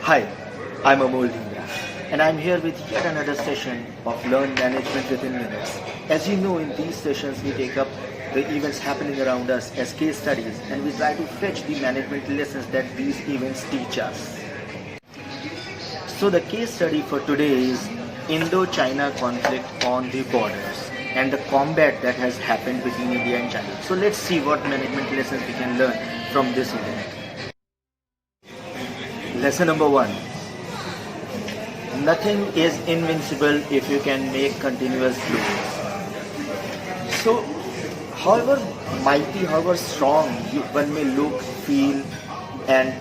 Hi, I'm Amol Dhingra, and I'm here with yet another session of Learn Management Within Minutes. As you know, in these sessions, we take up the events happening around us as case studies, and we try to fetch the management lessons that these events teach us. So, the case study for today is Indo-China conflict on the borders and the combat that has happened between India and China. So, let's see what management lessons we can learn from this event. Lesson number one: nothing is invincible if you can make continuous blows. So, however mighty, however strong one may look, feel, and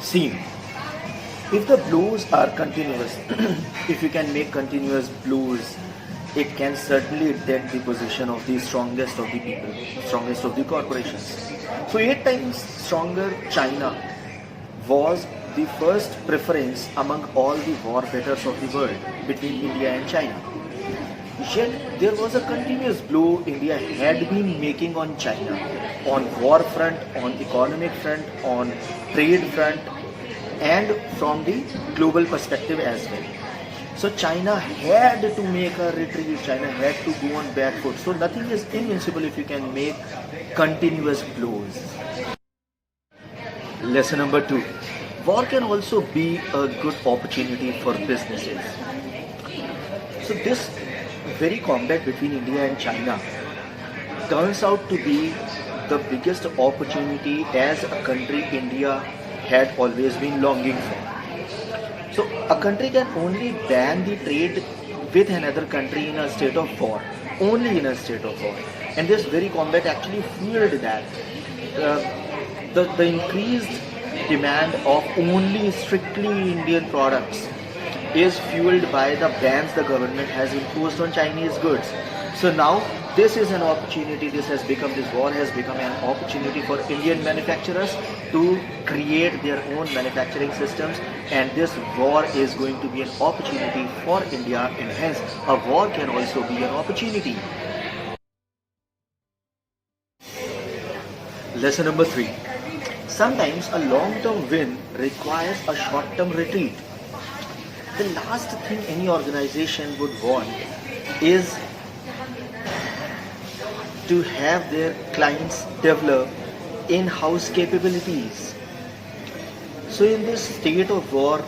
seem, if the blows are continuous, if you can make continuous blows, it can certainly dent the position of the strongest of the people, strongest of the corporations. So, 8 times stronger China was the first preference among all the war betters of the world between India and China. Yet there was a continuous blow India had been making on China, on war front, on economic front, on trade front, and from the global perspective as well. So China had to make a retreat, China had to go on back foot. So nothing is invincible if you can make continuous blows. Lesson number two: war can also be a good opportunity for businesses. So this very combat between India and China turns out to be the biggest opportunity as a country India had always been longing for. So a country can only ban the trade with another country in a state of war, only in a state of war. And this very combat actually fueled that. The increased demand of only strictly Indian products is fueled by the bans the government has imposed on Chinese goods. So now this is an opportunity, this war has become an opportunity for Indian manufacturers to create their own manufacturing systems, and this war is going to be an opportunity for India, and hence a war can also be an opportunity. Lesson number three: sometimes a long-term win requires a short-term retreat. The last thing any organization would want is to have their clients develop in-house capabilities. So in this state of war,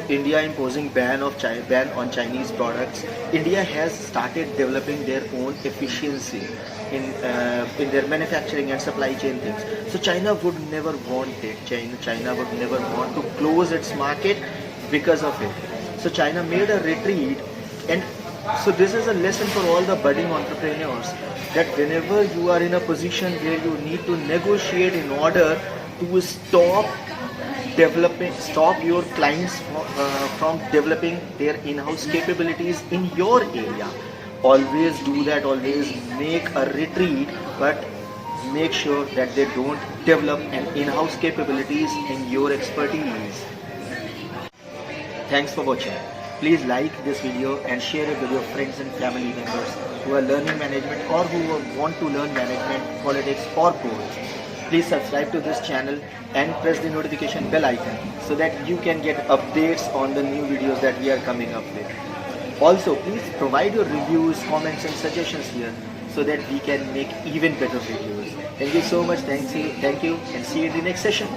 India imposing ban on Chinese products, India has started developing their own efficiency in their manufacturing and supply chain things. So China would never want it. China would never want to close its market because of it. So China made a retreat, and so this is a lesson for all the budding entrepreneurs, that whenever you are in a position where you need to negotiate in order to stop your clients from developing their in-house capabilities in your area, always do that, always make a retreat, but make sure that they don't develop an in-house capabilities in your expertise. Thanks for watching. Please like this video and share it with your friends and family members who are learning management or who want to learn management, politics or both. Please subscribe to this channel and press the notification bell icon so that you can get updates on the new videos that we are coming up with. Also, please provide your reviews, comments and suggestions here so that we can make even better videos. Thank you so much. Thank you, and see you in the next session.